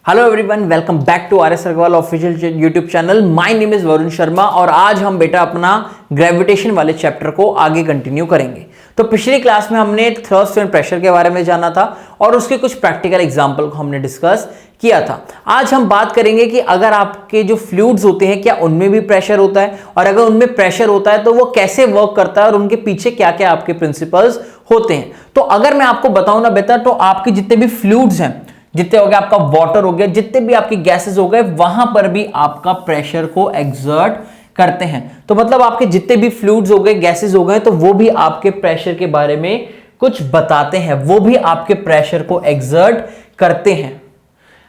Hello everyone, welcome back to R S Agarwal official YouTube channel. My name is Varun Sharma और आज हम बेटा अपना ग्रेविटेशन वाले चैप्टर को आगे कंटिन्यू करेंगे। तो पिछली क्लास में हमने थ्रस्ट एंड प्रेशर के बारे में जाना था और उसके कुछ प्रैक्टिकल एग्जांपल को हमने डिस्कस किया था। आज हम बात करेंगे कि अगर आपके जो फ्लूइड्स होते हैं क्या उनमें भी प्रेशर होता है, और अगर उनमें प्रेशर होता है तो वो कैसे वर्क करता है और उनके पीछे क्या क्या आपके प्रिंसिपल्स होते हैं। तो अगर मैं आपको बताऊं ना बेटा, तो आपके जितने भी फ्लूइड्स हैं, जितने हो गए आपका वाटर हो गया, जितने भी आपकी गैसेस हो गए, वहां पर भी आपका प्रेशर को एक्सर्ट करते हैं। तो मतलब आपके जितने भी फ्लूइड्स हो गए, गैसेस हो गए, तो वो भी आपके प्रेशर के बारे में कुछ बताते हैं, वो भी आपके प्रेशर को एक्सर्ट करते हैं।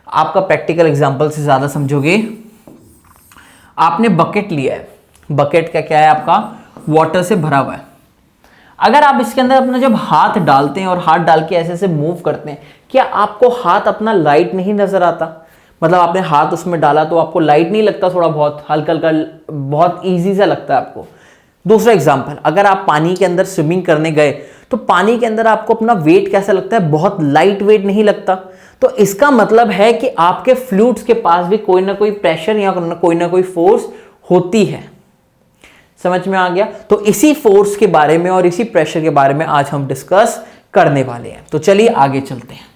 आपका प्रैक्टिकल एग्जांपल से ज्यादा समझोगे। आपने बकेट लिया है, बकेट का क्या है आपका वाटर से भरा हुआ है। अगर आप इसके अंदर अपना जब हाथ डालते हैं और हाथ डाल के ऐसे ऐसे मूव करते हैं, क्या आपको हाथ अपना लाइट नहीं नजर आता? मतलब आपने हाथ उसमें डाला तो आपको लाइट नहीं लगता? थोड़ा बहुत हल्का हल्का, बहुत इजी सा लगता है आपको। दूसरा एग्जांपल, अगर आप पानी के अंदर स्विमिंग करने गए तो पानी के अंदर आपको अपना वेट कैसा लगता है? बहुत लाइट वेट नहीं लगता। तो इसका मतलब है कि आपके फ्लूइड्स के पास भी कोई ना कोई प्रेशर या कोई ना कोई फोर्स होती है। समझ में आ गया? तो इसी फोर्स के बारे में और इसी प्रेशर के बारे में आज हम डिस्कस करने वाले हैं। तो चलिए आगे चलते हैं।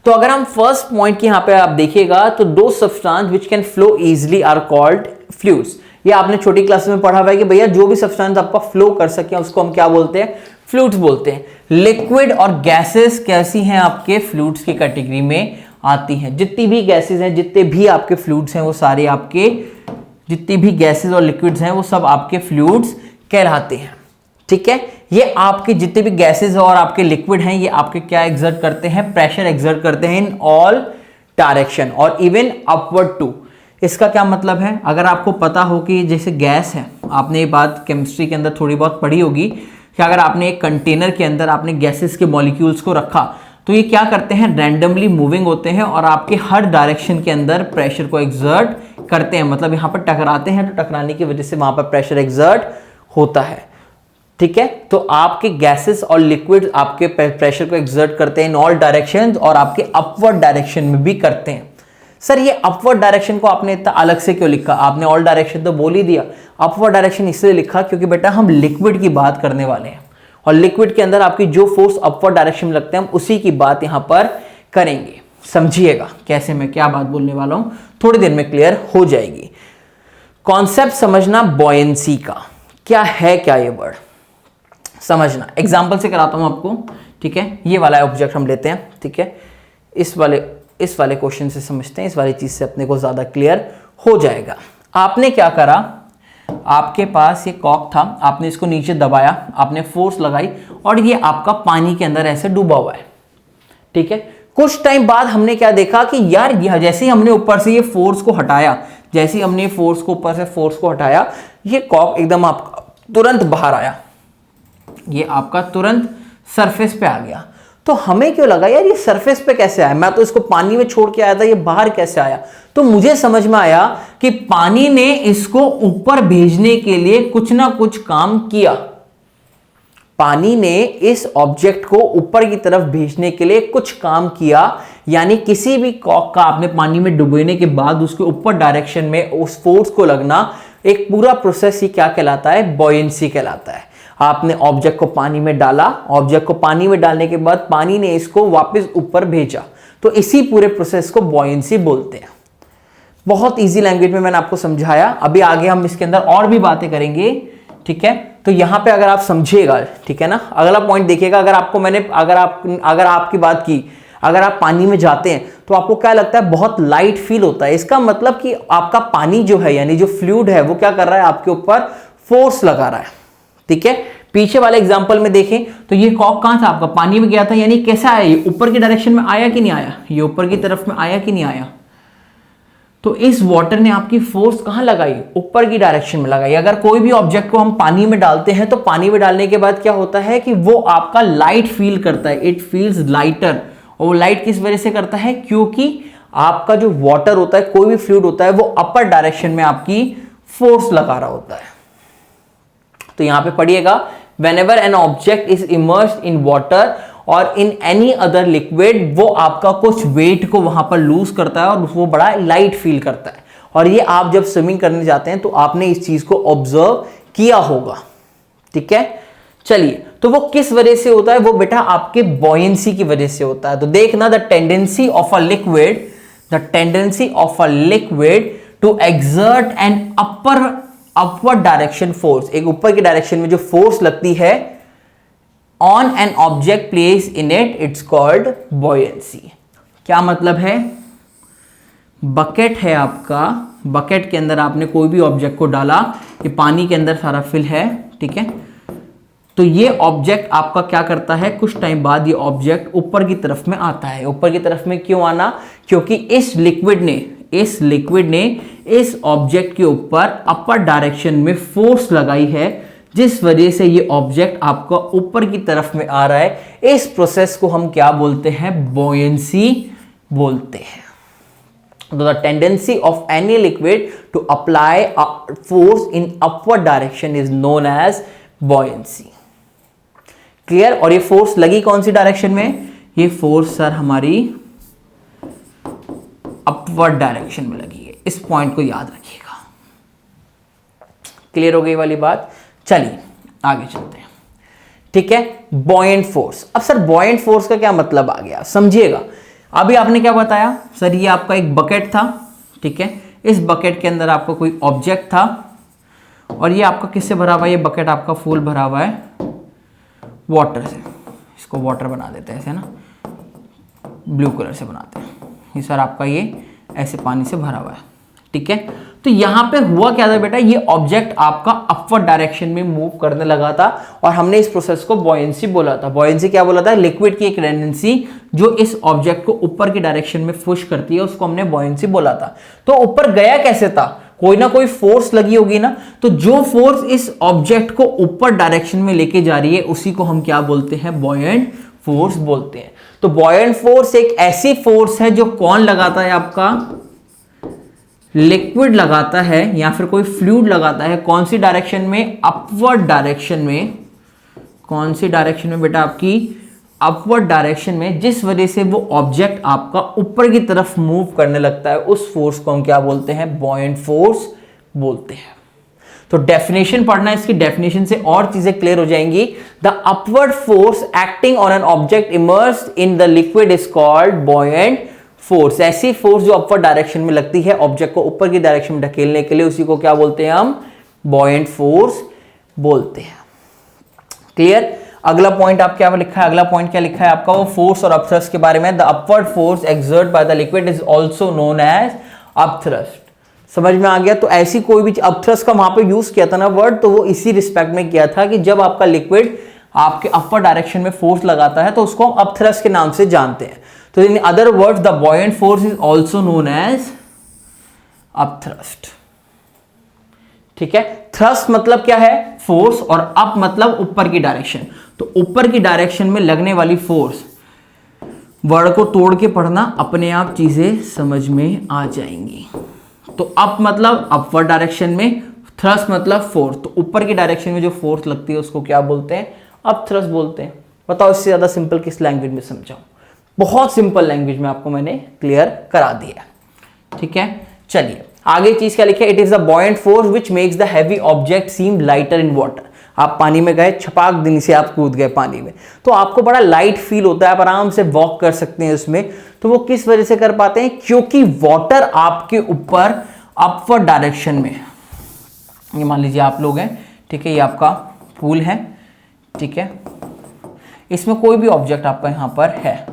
तो अगर हम फर्स्ट पॉइंट की यहां पे आप देखिएगा, तो दो substance which can flow easily are called fluids. ये आपने छोटी क्लास में पढ़ा हुआ है कि भैया जो भी सब्सटेंस आपका फ्लो कर सके उसको हम क्या बोलते हैं? फ्लूइड्स बोलते हैं। लिक्विड और गैसेस कैसी हैं? आपके फ्लूइड्स की कैटेगरी में आती हैं। जितनी भी गैसेस हैं, जितने भी आपके फ्लूइड्स हैं, वो सारे आपके, जितनी भी गैसेस और लिक्विड्स हैं वो सब आपके फ्लूइड्स कहलाते हैं। ठीक है, ये आपके जितने भी गैसेस और आपके लिक्विड हैं, ये आपके क्या एक्सर्ट करते हैं? प्रेशर एक्सर्ट करते हैं इन ऑल डायरेक्शन और इवन अपवर्ड टू। इसका क्या मतलब है? अगर आपको पता हो कि जैसे गैस है, आपने ये बात केमिस्ट्री के अंदर थोड़ी बहुत पढ़ी होगी कि अगर आपने एक कंटेनर के अंदर आपने गैसेस के मॉलिक्यूल्स को रखा तो ये क्या करते हैं? रैंडमली मूविंग होते हैं और आपके हर डायरेक्शन के अंदर प्रेशर को एक्सर्ट करते हैं। मतलब यहां पर टकराते हैं तो टकराने की वजह से वहां पर प्रेशर एक्सर्ट होता है। ठीक है, तो आपके गैसेस और लिक्विड आपके प्रेशर को एक्सर्ट करते हैं इन ऑल डायरेक्शंस और आपके अपवर्ड डायरेक्शन में भी करते हैं। सर ये अपवर्ड डायरेक्शन को आपने इतना अलग से क्यों लिखा? आपने ऑल डायरेक्शन तो बोल ही दिया। अपवर्ड डायरेक्शन इसलिए लिखा क्योंकि बेटा हम लिक्विड की बात करने वाले हैं और लिक्विड के अंदर आपकी जो फोर्स अपवर्ड डायरेक्शन में लगते हैं, हम उसी की बात यहां पर करेंगे। समझिएगा कैसे, मैं क्या बात बोलने वाला हूं, थोड़ी देर में क्लियर हो जाएगी। कॉन्सेप्ट समझना बॉयंसी का, क्या है, क्या ये वर्ड समझना। एग्जाम्पल से कराता हूं आपको। ठीक है, ये वाला ऑब्जेक्ट हम लेते हैं। ठीक है, इस वाले क्वेश्चन से समझते हैं, इस वाली चीज से अपने को ज्यादा क्लियर हो जाएगा। आपने क्या करा, आपके पास ये कॉक था, आपने इसको नीचे दबाया, आपने फोर्स लगाई और ये आपका पानी के अंदर ऐसे डूबा हुआ है। ठीक है, कुछ टाइम बाद हमने क्या देखा कि यार जैसे ही हमने ऊपर से ये फोर्स को हटाया, जैसे ही हमने फोर्स को ऊपर से फोर्स को हटाया, ये कॉक एकदम आपका तुरंत बाहर आया, ये आपका तुरंत सरफेस पे आ गया। तो हमें क्यों लगा यार ये सरफेस पे कैसे आया? मैं तो इसको पानी में छोड़ के आया था, ये बाहर कैसे आया? तो मुझे समझ में आया कि पानी ने इसको ऊपर भेजने के लिए कुछ ना कुछ काम किया। पानी ने इस ऑब्जेक्ट को ऊपर की तरफ भेजने के लिए कुछ काम किया, यानी किसी भी कॉक का आपने पानी में डुबोने के बाद उसके ऊपर डायरेक्शन में उस फोर्स को लगना, एक पूरा प्रोसेस ही क्या कहलाता है? बॉयंसी कहलाता है। आपने ऑब्जेक्ट को पानी में डाला, ऑब्जेक्ट को पानी में डालने के बाद पानी ने इसको वापस ऊपर भेजा, तो इसी पूरे प्रोसेस को बॉयंसी बोलते हैं। बहुत इजी लैंग्वेज में मैंने आपको समझाया। अभी आगे हम इसके अंदर और भी बातें करेंगे। ठीक है, तो यहां पे अगर आप समझिएगा, ठीक है ना, अगला पॉइंट देखिएगा। अगर आपको मैंने अगर आपकी बात की, अगर आप पानी में जाते हैं तो आपको क्या लगता है? बहुत लाइट फील होता है। इसका मतलब कि आपका पानी जो है, यानी जो फ्लूइड है, वो क्या कर रहा है? आपके ऊपर फोर्स लगा रहा है। ठीक है, पीछे वाले एग्जांपल में देखें तो ये कॉक कहां था? आपका पानी में गया था, यानी कैसा आया? ये ऊपर की डायरेक्शन में आया कि नहीं आया? ये ऊपर की तरफ में आया कि नहीं आया? तो इस वाटर ने आपकी फोर्स कहां लगाई? ऊपर की डायरेक्शन में लगाई। अगर कोई भी ऑब्जेक्ट को हम पानी में डालते हैं तो पानी में डालने के बाद क्या होता है कि वो आपका लाइट फील करता है, इट फील्स लाइटर। और वो लाइट किस वजह से करता है? क्योंकि आपका जो वाटर होता है, कोई भी फ्लूइड होता है, वो अपर डायरेक्शन में आपकी फोर्स लगा रहा होता है। तो यहां पे पढ़िएगा, whenever an object is immersed in water और इन एनी अदर लिक्विड वो आपका कुछ वेट को वहां पर लूज करता है और वो बड़ा लाइट फील करता है। और ये आप जब स्विमिंग करने जाते हैं तो आपने इस चीज को ऑब्जर्व किया होगा, ठीक है। चलिए, तो वो किस वजह से होता है? वो बेटा आपके बॉयंसी की वजह से होता है। तो देखना, the tendency of a liquid to exert an upward direction force, एक ऊपर की डायरेक्शन में जो फोर्स लगती है on an object place in it, it's called buoyancy. क्या मतलब है? बकेट है आपका, बकेट के अंदर आपने कोई भी ऑब्जेक्ट को डाला, ये पानी के अंदर सारा फिल है, ठीक है। तो ये ऑब्जेक्ट आपका क्या करता है, कुछ टाइम बाद ये ऑब्जेक्ट ऊपर की तरफ में आता है। ऊपर की तरफ में क्यों आना? क्योंकि इस लिक्विड ने इस ऑब्जेक्ट के ऊपर अपर डायरेक्शन में फोर्स लगाई है, जिस वजह से ये ऑब्जेक्ट आपका ऊपर की तरफ में आ रहा है। इस प्रोसेस को हम क्या बोलते हैं? बॉयंसी बोलते हैं। तो the tendency of any liquid to apply force in upward direction is known as buoyancy. Clear? और ये फोर्स लगी कौन सी डायरेक्शन में? ये फोर्स सर हमारी अपवर्ड डायरेक्शन में लगी है। इस पॉइंट को याद रखिएगा। क्लियर हो गई वाली बात? चलिए आगे चलते हैं, ठीक है। Buoyant force. अब सर बॉयंट फोर्स का क्या मतलब आ गया, समझिएगा। अभी आपने क्या बताया सर? ये आपका एक बकेट था, ठीक है। इस बकेट के अंदर आपका कोई ऑब्जेक्ट था और ये आपका किससे भरा हुआ है? ये बकेट आपका फुल भरा हुआ है वाटर से। इसको वाटर बना देते हैं ऐसे ना, ब्लू कलर से बनाते हैं। ये सर आपका ये ऐसे पानी से भरा हुआ है, ठीक है। तो यहां पे हुआ क्या था बेटा? ये ऑब्जेक्ट आपका अपवर्ड डायरेक्शन में मूव करने लगा था और हमने इस प्रोसेस को बॉयंसी बोला था। बॉयंसी क्या बोला था? लिक्विड की एक टेंडेंसी जो इस ऑब्जेक्ट को ऊपर की डायरेक्शन में पुश करती है, उसको हमने बॉयंसी बोला था। तो ऊपर गया कैसे था? कोई ना कोई फोर्स लगी होगी ना। तो जो फोर्स इस ऑब्जेक्ट को ऊपर डायरेक्शन में लेके जा रही है, उसी को हम क्या बोलते हैं? बॉयंट फोर्स बोलते हैं। तो बॉयंट फोर्स एक ऐसी फोर्स है जो कौन लगाता है? आपका लिक्विड लगाता है या फिर कोई फ्लूइड लगाता है। कौन सी डायरेक्शन में? अपवर्ड डायरेक्शन में। कौन सी डायरेक्शन में बेटा? आपकी अपवर्ड डायरेक्शन में। जिस वजह से वो ऑब्जेक्ट आपका ऊपर की तरफ मूव करने लगता है, उस फोर्स को हम क्या बोलते हैं? बॉयंट फोर्स बोलते हैं। तो डेफिनेशन पढ़ना, इसकी डेफिनेशन से और चीजें क्लियर हो जाएंगी। The upward force acting on an object immersed in the liquid is called buoyant force. ऐसी फोर्स जो अपवर्ड डायरेक्शन में लगती है ऑब्जेक्ट को ऊपर की डायरेक्शन में ढकेलने के लिए, उसी को क्या बोलते हैं? हम बॉयंट फोर्स बोलते हैं। क्लियर? अगला पॉइंट आप क्या लिखा है? अगला पॉइंट क्या लिखा है आपका? वो फोर्स और अपथ्रस्ट के बारे में। The upward force exert by the liquid is also known as upthrust. समझ में आ गया? तो ऐसी कोई भी अपथ्रस्ट का वहां पे यूज किया था ना वर्ड, तो वो इसी रिस्पेक्ट में किया था कि जब आपका लिक्विड आपके अपर डायरेक्शन में फोर्स लगाता है तो उसको हम अपथ्रस्ट के नाम से जानते हैं। तो in other words the buoyant force is also known as upthrust, ठीक है। थ्रस्ट मतलब क्या है? फोर्स, और अप मतलब ऊपर की डायरेक्शन। तो ऊपर की डायरेक्शन में लगने वाली फोर्स, वर्ड को तोड़ के पढ़ना, अपने आप चीजें समझ में आ जाएंगी। तो अप मतलब अपवर्ड डायरेक्शन में, थ्रस्ट मतलब फोर्स। तो ऊपर की डायरेक्शन में जो फोर्स लगती है उसको क्या बोलते हैं? अप थ्रस्ट बोलते हैं। बताओ इससे ज्यादा सिंपल किस लैंग्वेज में समझाऊं? बहुत सिंपल लैंग्वेज में आपको मैंने क्लियर करा दिया, ठीक है। चलिए आगे चीज क्या लिखा है? It is the buoyant force which makes the heavy object seem lighter in water. आप पानी में गए, छपाक दिन से आप कूद गए पानी में, तो आपको बड़ा लाइट फील होता है, आप आराम से वॉक कर सकते हैं उसमें। तो वो किस वजह से कर पाते हैं? क्योंकि वाटर आपके ऊपर अपवर्ड डायरेक्शन में, ये मान लीजिए आप लोग हैं, ठीक है, ये आपका पूल है, ठीक है, इसमें कोई भी ऑब्जेक्ट आपका यहां पर है,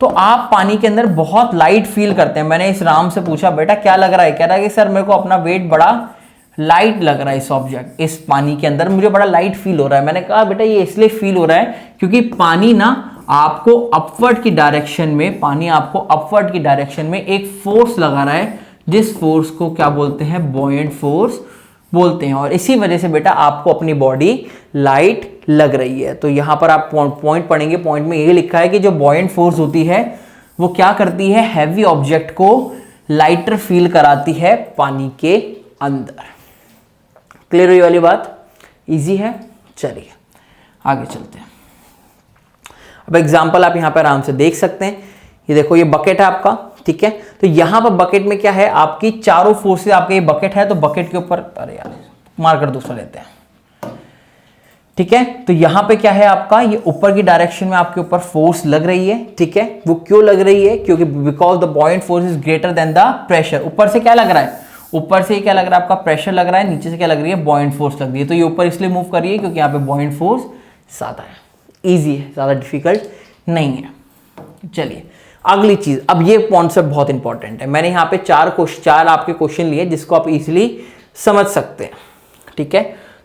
तो आप पानी के अंदर बहुत लाइट फील करते हैं। मैंने इस राम से पूछा बेटा क्या लग रहा है? कह रहा है कि सर मेरे को अपना वेट बड़ा लाइट लग रहा है, इस ऑब्जेक्ट, इस पानी के अंदर मुझे बड़ा लाइट फील हो रहा है। मैंने कहा बेटा ये इसलिए फील हो रहा है क्योंकि पानी ना आपको अपवर्ड की डायरेक्शन में, पानी आपको अपवर्ड की डायरेक्शन में एक फोर्स लगा रहा है, जिस फोर्स को क्या बोलते हैं? बॉयंट फोर्स बोलते हैं। और इसी वजह से बेटा आपको अपनी बॉडी लाइट लग रही है। तो यहां पर आप पॉइंट पढ़ेंगे, पॉइंट में ये लिखा है कि जो बॉयंट फोर्स होती है वो क्या करती है? हैवी ऑब्जेक्ट को लाइटर फील कराती है पानी के अंदर। क्लियर हुई वाली बात? इजी है। चलिए आगे चलते हैं। अब एग्जाम्पल आप यहाँ पर आराम से देख सकते हैं, ये देखो ये बकेट है आपका, ठीक है। तो यहाँ पर बकेट में क्या है, आपकी चारों फोर्सेस, आपका ये बकेट है तो बकेट के ऊपर, अरे यार मार्कर दूसरा लेते हैं, ठीक है। तो यहां पे क्या है आपका, ये ऊपर की डायरेक्शन में आपके ऊपर फोर्स लग रही है, ठीक है। वो क्यों लग रही है, क्योंकि because the buoyant force is greater than the pressure. ऊपर से क्या लग रहा है, ऊपर से क्या लग रहा है आपका प्रेशर लग रहा है, नीचे से क्या लग रही है, बॉयंट फोर्स लग रही है। तो ये ऊपर इसलिए मूव कर रही है क्योंकि यहाँ पे बॉयंट फोर्स ज्यादा है। ईजी है, ज्यादा डिफिकल्ट नहीं है। चलिए अगली चीज, अब ये कॉन्सेप्ट बहुत इंपॉर्टेंट है। मैंने यहाँ पे चार आपके क्वेश्चन लिए जिसको आप इजिली समझ सकते हैं, ठीक है।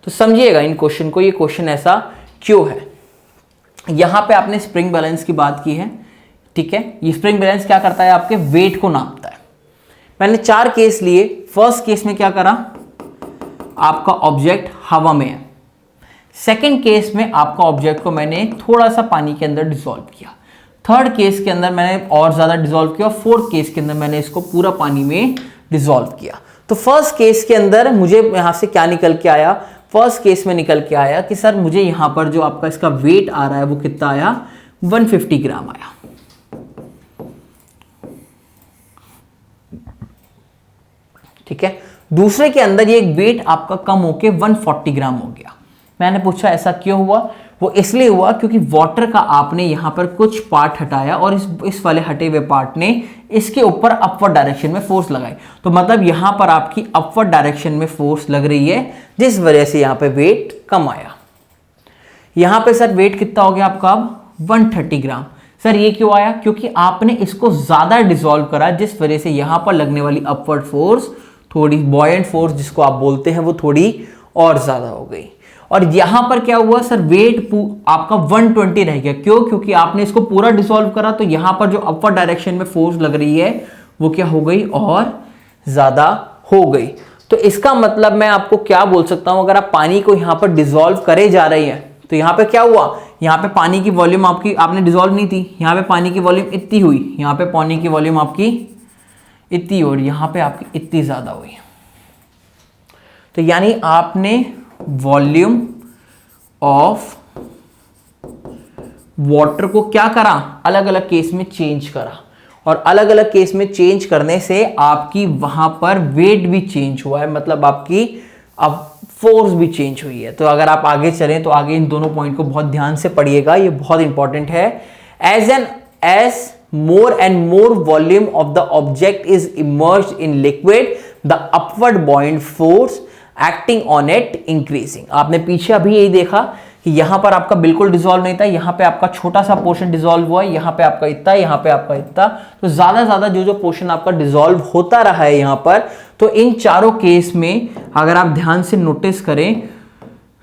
तो समझिएगा इन क्वेश्चन को, ये क्वेश्चन ऐसा क्यों है। यहां पे आपने स्प्रिंग बैलेंस की बात की है, ठीक है। ये स्प्रिंग बैलेंस क्या करता है, आपके वेट को नापता है। मैंने 4 केस लिए। फर्स्ट केस में क्या करा, आपका ऑब्जेक्ट हवा में है। सेकंड केस में आपका ऑब्जेक्ट को मैंने थोड़ा सा पानी के अंदर डिसॉल्व किया। थर्ड केस के अंदर मैंने और ज्यादा डिसॉल्व किया। फोर्थ केस के अंदर मैंने इसको पूरा पानी में डिसॉल्व किया। तो फर्स्ट केस के अंदर मुझे यहां से क्या निकल के आया, फर्स्ट केस में निकल के आया कि सर मुझे यहां पर जो आपका इसका वेट आ रहा है वो कितना आया, 150 ग्राम आया, ठीक है। दूसरे के अंदर ये वेट आपका कम होके 140 ग्राम हो गया। मैंने पूछा ऐसा क्यों हुआ, वो इसलिए हुआ क्योंकि वाटर का आपने यहां पर कुछ पार्ट हटाया और इस वाले हटे हुए पार्ट ने इसके ऊपर अपवर्ड डायरेक्शन में फोर्स लगाई। तो मतलब यहां पर आपकी अपवर्ड डायरेक्शन में फोर्स लग रही है, जिस वजह से यहां पे वेट कम आया। यहां पे सर वेट कितना हो गया आपका अब 130 ग्राम। सर ये क्यों आया, क्योंकि आपने इसको ज्यादा डिसॉल्व करा, जिस वजह से यहां पर लगने वाली अपवर्ड फोर्स, थोड़ी बॉयंट फोर्स जिसको आप बोलते हैं, वो थोड़ी और ज्यादा हो गई। और यहां पर क्या हुआ सर, वेट आपका 120 रह गया। क्यों, क्योंकि आपने इसको पूरा डिसॉल्व करा, तो यहां पर जो अपवर्ड डायरेक्शन में फोर्स लग रही है वो क्या हो गई, और ज्यादा हो गई। तो इसका मतलब मैं आपको क्या बोल सकता हूं, अगर आप पानी को यहां पर डिसॉल्व करे जा रहे हैं तो यहां पे क्या हुआ, यहां पे पानी की वॉल्यूम आपने डिसॉल्व नहीं थी, यहां पे पानी की वॉल्यूम इतनी हुई, यहां पे पानी की वॉल्यूम आपकी इतनी, और यहां पे आपकी इतनी ज्यादा हुई। तो यानी आपने वॉल्यूम ऑफ वाटर को क्या करा, अलग अलग केस में चेंज करा, और अलग अलग केस में चेंज करने से आपकी वहां पर वेट भी चेंज हुआ है, मतलब आपकी अब फोर्स भी चेंज हुई है। तो अगर आप आगे चलें तो आगे इन दोनों पॉइंट को बहुत ध्यान से पढ़िएगा, ये बहुत इंपॉर्टेंट है। As more and more volume of the object is immersed in liquid, the upward buoyant force acting on it increasing। आपने पीछे अभी यही देखा कि यहां पर आपका बिल्कुल डिसॉल्व नहीं था, यहां पे आपका छोटा सा पोर्शन डिसॉल्व हुआ, यहां पे आपका इतना, यहां पे आपका इतना। तो ज्यादा जो पोर्शन आपका डिसॉल्व होता रहा है यहां पर, तो इन चारों केस में अगर आप ध्यान से नोटिस करें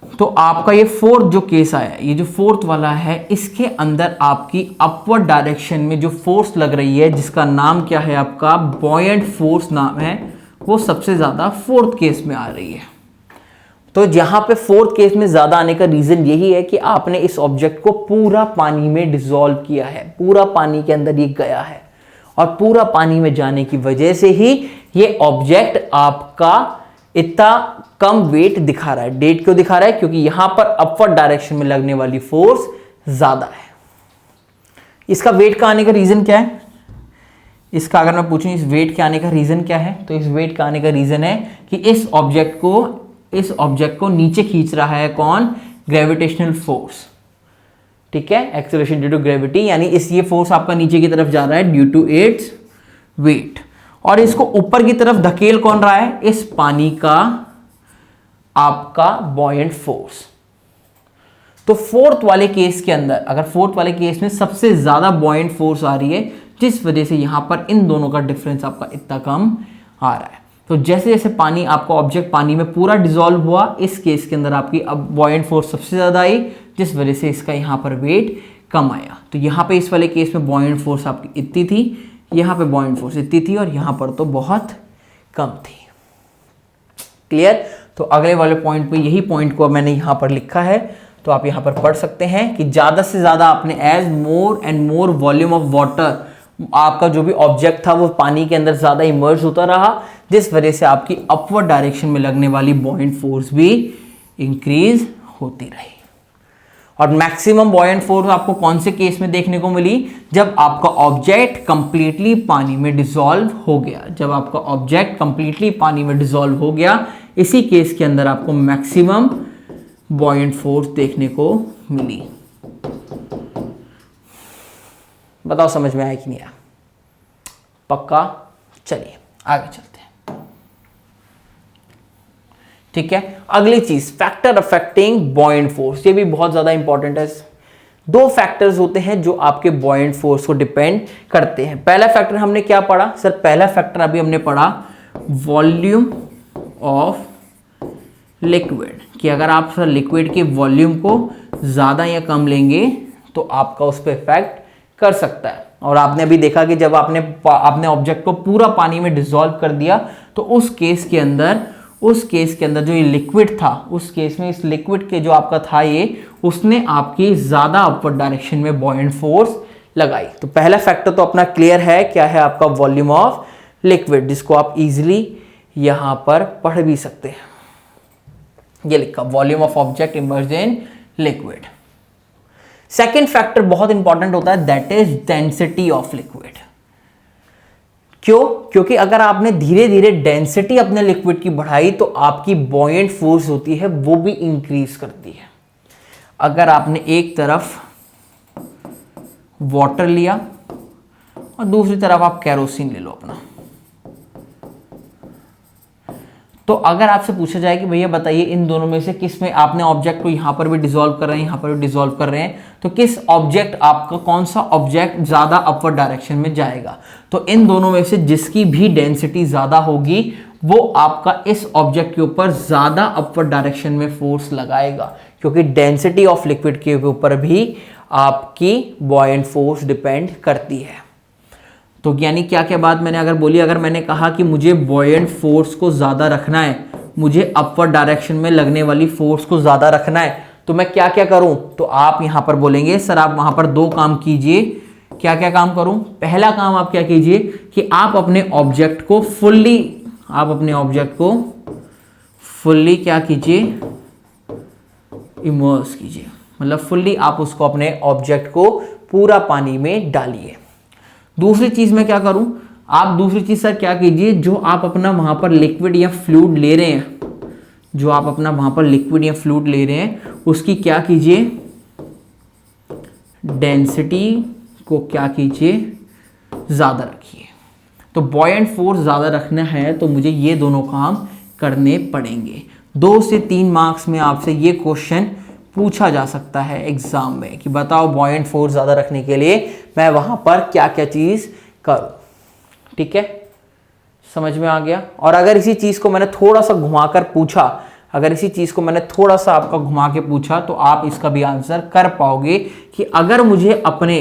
तो आपका ये फोर्थ जो केस आया, ये जो फोर्थ वाला है, इसके अंदर आपकी अपवर्ड डायरेक्शन में जो फोर्स लग रही है, जिसका नाम क्या है आपका बॉयंट फोर्स नाम है, वो सबसे ज्यादा फोर्थ केस में आ रही है। तो जहां पे फोर्थ केस में ज्यादा आने का रीजन यही है कि आपने इस ऑब्जेक्ट को पूरा पानी में डिसॉल्व किया है, पूरा पानी के अंदर ये गया है, और पूरा पानी में जाने की वजह से ही ये ऑब्जेक्ट आपका इतना कम वेट दिखा रहा है। डेट क्यों दिखा रहा है, क्योंकि यहां पर अपवर्ड डायरेक्शन में लगने वाली फोर्स ज्यादा है। इसका वेट का आने का रीजन क्या है, इसका अगर मैं पूछूं इस वेट के आने का रीजन क्या है, तो इस वेट का आने का रीजन है कि इस ऑब्जेक्ट को नीचे खींच रहा है कौन, ग्रेविटेशनल फोर्स, ठीक है, एक्सेलरेशन ड्यू टू ग्रेविटी, यानी ये फोर्स आपका नीचे की तरफ जा रहा है ड्यू टू इट्स वेट, और इसको ऊपर की तरफ धकेल कौन रहा है, इस पानी का आपका बॉयंट फोर्स। तो फोर्थ वाले केस के अंदर, अगर फोर्थ वाले केस में सबसे ज्यादा बॉयंट फोर्स आ रही है, जिस वजह से यहां पर इन दोनों का डिफरेंस आपका इतना कम आ रहा है। तो जैसे जैसे पानी आपका ऑब्जेक्ट पानी में पूरा डिसॉल्व हुआ, इस केस के अंदर आपकी अब बॉयंट फोर्स सबसे ज्यादा आई, जिस वजह से इसका यहां पर वेट कम आया। तो यहां पे इस वाले केस में बॉयंट फोर्स आपकी इतनी थी, यहां पे बॉयंट फोर्स इतनी थी, और यहां पर तो बहुत कम थी। क्लियर। तो अगले वाले पॉइंट पे यही पॉइंट को मैंने यहां पर लिखा है, तो आप यहां पर पढ़ सकते हैं कि ज्यादा से ज्यादा आपने as more and more volume of water, आपका जो भी ऑब्जेक्ट था वो पानी के अंदर ज्यादा इमर्ज होता रहा, जिस वजह से आपकी अपवर्ड डायरेक्शन में लगने वाली बॉयंट फोर्स भी इंक्रीज होती रही। और मैक्सिमम बॉयंट फोर्स आपको कौन से केस में देखने को मिली? जब आपका ऑब्जेक्ट कंप्लीटली पानी में डिसॉल्व हो गया। जब आपका ऑब्जेक्ट कंप्लीटली पानी में डिसॉल्व हो गया, इसी केस के अंदर आपको मैक्सिमम बॉयंट फोर्स देखने को मिली। बताओ समझ में आया कि नहीं आया? पक्का? चलिए आगे चलते हैं। ठीक है, अगली चीज फैक्टर अफेक्टिंग बॉयंट फोर्स, ये भी बहुत ज्यादा इंपॉर्टेंट है। दो फैक्टर्स होते हैं जो आपके बॉयंट फोर्स को डिपेंड करते हैं। पहला फैक्टर हमने क्या पढ़ा सर? पहला फैक्टर अभी हमने पढ़ा वॉल्यूम ऑफ लिक्विड, कि अगर आप सर लिक्विड के वॉल्यूम को ज्यादा या कम लेंगे तो आपका उस पर इफेक्ट कर सकता है। और आपने अभी देखा कि जब आपने ऑब्जेक्ट को पूरा पानी में डिसॉल्व कर दिया तो उस केस के अंदर जो ये लिक्विड था, उस केस में इस लिक्विड के जो आपका था ये, उसने आपकी ज्यादा अपवर्ड डायरेक्शन में बॉयंट फोर्स लगाई। तो पहला फैक्टर तो अपना क्लियर है, क्या है आपका? वॉल्यूम ऑफ लिक्विड, जिसको आप इजीली यहां पर पढ़ भी सकते हैं। ये लिखा volume of object emerged in liquid. Second factor बहुत इंपॉर्टेंट होता है, that is density of liquid. क्यों? क्योंकि अगर आपने धीरे धीरे डेंसिटी अपने लिक्विड की बढ़ाई तो आपकी बॉयंट फोर्स होती है वो भी इंक्रीज करती है। अगर आपने एक तरफ वाटर लिया और दूसरी तरफ आप केरोसिन ले लो अपना, तो अगर आपसे पूछा जाए कि भैया बताइए इन दोनों में से किस में आपने ऑब्जेक्ट को यहां पर भी डिसॉल्व कर रहे हैं, यहां पर भी डिसॉल्व कर रहे हैं, तो किस ऑब्जेक्ट आपका कौन सा ऑब्जेक्ट ज्यादा अपवर्ड डायरेक्शन में जाएगा? तो इन दोनों में से जिसकी भी डेंसिटी ज्यादा होगी वो आपका इस ऑब्जेक्ट के ऊपर ज्यादा अपवर्ड डायरेक्शन में फोर्स लगाएगा, क्योंकि डेंसिटी ऑफ लिक्विड के ऊपर भी आपकी बॉयंट फोर्स डिपेंड करती है। तो यानी क्या क्या बात मैंने अगर बोली, अगर मैंने कहा कि मुझे बॉयंट फोर्स को ज्यादा रखना है, मुझे अपवर्ड डायरेक्शन में लगने वाली फोर्स को ज्यादा रखना है, तो मैं क्या क्या करूं? तो आप यहां पर बोलेंगे सर आप वहां पर दो काम कीजिए। क्या क्या काम करूं? पहला काम आप क्या कीजिए कि आप अपने ऑब्जेक्ट को फुल्ली क्या कीजिए? इमर्स कीजिए, मतलब फुल्ली आप उसको अपने ऑब्जेक्ट को पूरा पानी में डालिए। दूसरी चीज मैं क्या करूं? आप दूसरी चीज सर क्या कीजिए, जो आप अपना वहां पर लिक्विड या फ्लूइड ले रहे हैं, उसकी क्या कीजिए? डेंसिटी को क्या कीजिए? ज्यादा रखिए। तो बॉयंट फोर्स ज्यादा रखना है तो मुझे ये दोनों काम करने पड़ेंगे। 2 से 3 मार्क्स में आपसे ये क्वेश्चन पूछा जा सकता है एग्जाम में कि बताओ बॉयंट फोर्स ज्यादा रखने के लिए मैं वहां पर क्या क्या चीज करूं। ठीक है, समझ में आ गया? और अगर इसी चीज को मैंने थोड़ा सा घुमाकर पूछा, आपका घुमा के पूछा तो आप इसका भी आंसर कर पाओगे कि अगर मुझे अपने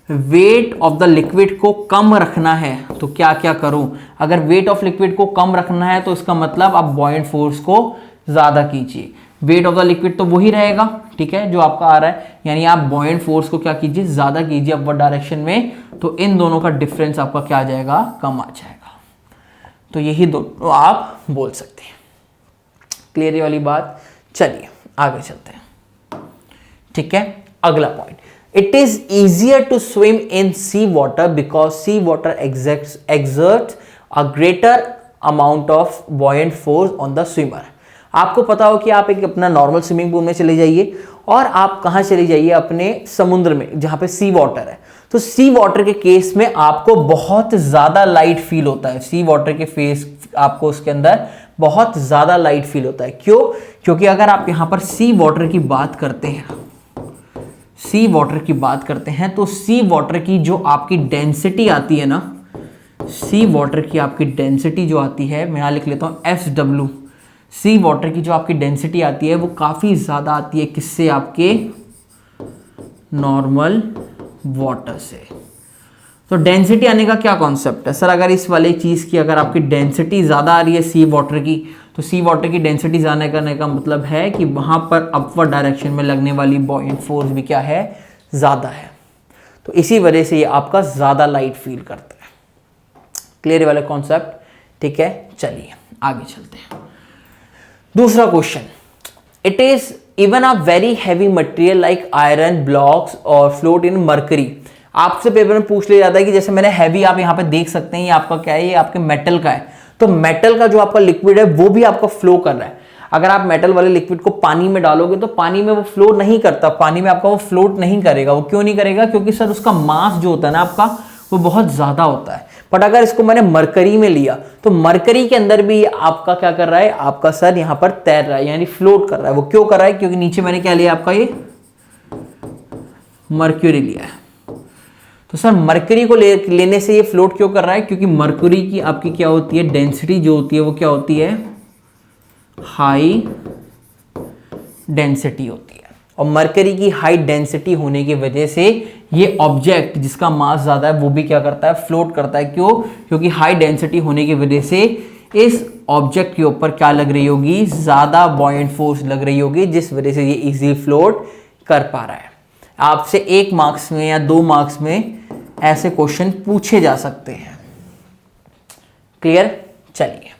वेट ऑफ द लिक्विड को कम रखना है तो क्या क्या करूं? अगर वेट ऑफ लिक्विड को कम रखना है तो इसका मतलब आप बॉयंट फोर्स को ज्यादा कीजिए। वेट ऑफ द लिक्विड तो वही रहेगा, ठीक है, जो आपका आ रहा है, यानी आप बॉयंट फोर्स को क्या कीजिए? ज्यादा कीजिए अपवर्ड डायरेक्शन में, तो इन दोनों का डिफरेंस आपका क्या आ जाएगा? कम आ जाएगा। तो यही दोनों आप बोल सकते हैं। क्लियर ये वाली बात? चलिए आगे चलते हैं। ठीक है, अगला point, it is easier to swim in sea water because sea water exerts a greater amount of buoyant force on the swimmer। आपको पता हो कि आप एक अपना नॉर्मल स्विमिंग पूल में चले जाइए और आप कहां चले जाइए? अपने समुद्र में, जहां पे सी वाटर है। तो सी वाटर के केस में आपको बहुत ज्यादा लाइट फील होता है। सी वाटर के फेस आपको उसके अंदर बहुत ज्यादा लाइट फील होता है। क्यों? क्योंकि अगर आप यहां पर सी वाटर की बात करते हैं, तो सी वाटर की जो आपकी डेंसिटी आती है ना, सी वाटर की आपकी डेंसिटी जो आती है, मैं यहां लिख लेता हूं SW। सी वाटर की जो आपकी डेंसिटी आती है वो काफी ज्यादा आती है किससे? आपके नॉर्मल वाटर से। तो डेंसिटी आने का क्या कॉन्सेप्ट है सर? अगर इस वाली चीज की अगर आपकी डेंसिटी ज्यादा आ रही है सी वाटर की, तो सी वाटर की डेंसिटी ज्यादा करने का मतलब है कि वहां पर अपवर्ड डायरेक्शन में लगने वाली बॉयंट फोर्स भी क्या है? ज्यादा है। तो इसी वजह से ये आपका ज्यादा लाइट फील करता है। क्लियर वाला कॉन्सेप्ट? ठीक है, चलिए आगे चलते हैं। दूसरा question, it is even a very heavy material like iron blocks और फ्लोट इन मरकरी। आपसे पेपर में पूछ लिया जाता है कि जैसे मैंने हैवी, आप यहाँ पे देख सकते हैं, ये आपका क्या है, ये आपके मेटल का है, तो मेटल का जो आपका लिक्विड है वो भी आपका फ्लो कर रहा है। अगर आप मेटल वाले लिक्विड को पानी में डालोगे तो पानी में वो फ्लो नहीं करता, पानी में आपका वो फ्लोट नहीं करेगा। वो क्यों नहीं करेगा? क्योंकि सर उसका मास जो होता है ना आपका, वो बहुत ज्यादा होता है। बट अगर इसको मैंने मरकरी में लिया तो मरकरी के अंदर भी आपका क्या कर रहा है, आपका सर यहाँ पर तैर रहा है, यानी फ्लोट कर रहा है। वो क्यों कर रहा है? क्योंकि नीचे मैंने क्या लिया, आपका ये मर्क्यूरी लिया है। तो सर मरकरी को लेने से ये फ्लोट क्यों कर रहा है? क्योंकि मरकरी की आपकी क्या होती है, डेंसिटी जो होती है वो क्या होती है, हाई डेंसिटी होती है। और मरकरी की हाई डेंसिटी होने की वजह से ये ऑब्जेक्ट जिसका मास ज्यादा है वो भी क्या करता है, फ्लोट करता है। क्यों? क्योंकि हाई डेंसिटी होने की वजह से इस ऑब्जेक्ट के ऊपर क्या लग रही होगी, ज्यादा बॉयंट फोर्स लग रही होगी, जिस वजह से ये इजीली फ्लोट कर पा रहा है। आपसे 1 मार्क्स में या 2 मार्क्स में ऐसे क्वेश्चन पूछे जा सकते हैं। क्लियर? चलिए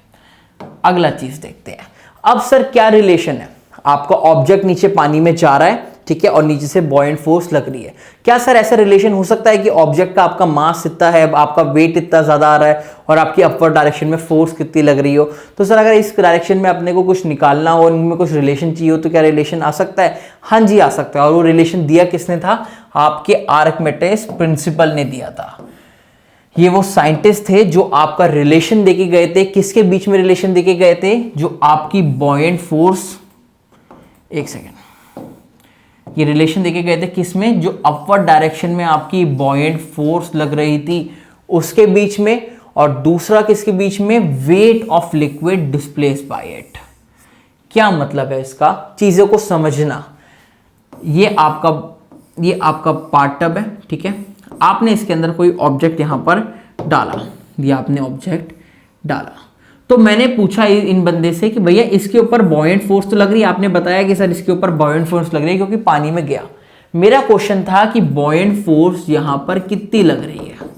अगला चीज देखते हैं। अब सर क्या रिलेशन है, आपका ऑब्जेक्ट नीचे पानी में जा रहा है, ठीक है, और नीचे से बॉयंट फोर्स लग रही है। क्या सर ऐसा रिलेशन हो सकता है कि ऑब्जेक्ट का आपका मास इतना है, आपका वेट इतना ज्यादा आ रहा है और आपकी अपवर्ड डायरेक्शन में फोर्स कितनी लग रही हो? तो सर अगर इस डायरेक्शन में अपने को कुछ निकालना हो, इनमें कुछ रिलेशन चाहिए हो, तो क्या रिलेशन आ सकता है? हाँ जी, आ सकता है। और वो रिलेशन दिया किसने था? आपके आर्किमिडीज प्रिंसिपल ने दिया था। ये वो साइंटिस्ट थे जो आपका रिलेशन देके गए थे। किसके बीच में रिलेशन देके गए थे? जो आपकी बॉयंट फोर्स, एक सेकेंड, ये रिलेशन देके गए थे किसमें? जो अपवर्ड डायरेक्शन में आपकी बॉयंट फोर्स लग रही थी उसके बीच में, और दूसरा किसके बीच में? Weight of liquid displaced by it. क्या मतलब है इसका? चीजों को समझना। ये आपका पार्ट टब है, ठीक है, आपने इसके अंदर कोई ऑब्जेक्ट यहां पर डाला, ये आपने ऑब्जेक्ट डाला, तो मैंने पूछा इन बंदे से कि भैया इसके ऊपर बॉयंट फोर्स तो लग रही है। आपने बताया कि सर इसके ऊपर बॉयंट फोर्स लग रही है क्योंकि पानी में गया। मेरा क्वेश्चन था कि बॉयंट फोर्स यहां पर कितनी लग रही है?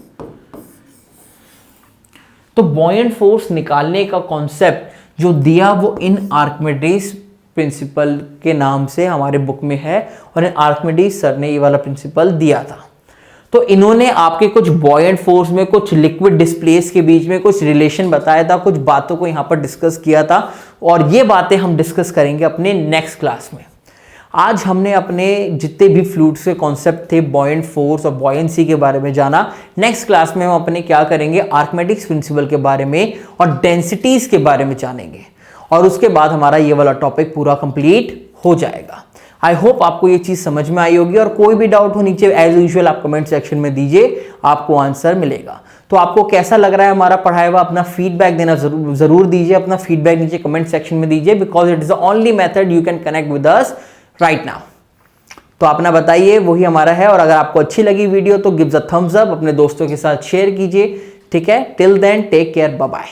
तो बॉयंट फोर्स निकालने का कॉन्सेप्ट जो दिया वो इन आर्किमिडीज प्रिंसिपल के नाम से हमारे बुक में है, और इन आर्किमिडीज सर ने ये वाला प्रिंसिपल दिया था। तो इन्होंने आपके कुछ बॉयंट फोर्स में, कुछ लिक्विड डिस्प्लेस के बीच में कुछ रिलेशन बताया था, कुछ बातों को यहां पर डिस्कस किया था, और ये बातें हम डिस्कस करेंगे अपने नेक्स्ट क्लास में। आज हमने अपने जितने भी फ्लूइड्स के कॉन्सेप्ट थे, बॉयंट फोर्स और बॉयंसी के बारे में जाना। नेक्स्ट क्लास में हम अपने क्या करेंगे, आर्किमिडीज प्रिंसिपल के बारे में और डेंसिटीज के बारे में जानेंगे, और उसके बाद हमारा ये वाला टॉपिक पूरा कंप्लीट हो जाएगा। आई होप आपको ये चीज समझ में आई होगी, और कोई भी डाउट हो नीचे एज यूजुअल आप कमेंट सेक्शन में दीजिए, आपको आंसर मिलेगा। तो आपको कैसा लग रहा है हमारा पढ़ाया हुआ? अपना फीडबैक देना जरूर दीजिए। अपना फीडबैक नीचे कमेंट सेक्शन में दीजिए, because it is the only method you can connect with us right now. तो अपना बताइए, वही हमारा है। और अगर आपको अच्छी लगी वीडियो तो गिव द थम्स अप, अपने दोस्तों के साथ शेयर कीजिए, ठीक है। Till then take care, bye bye.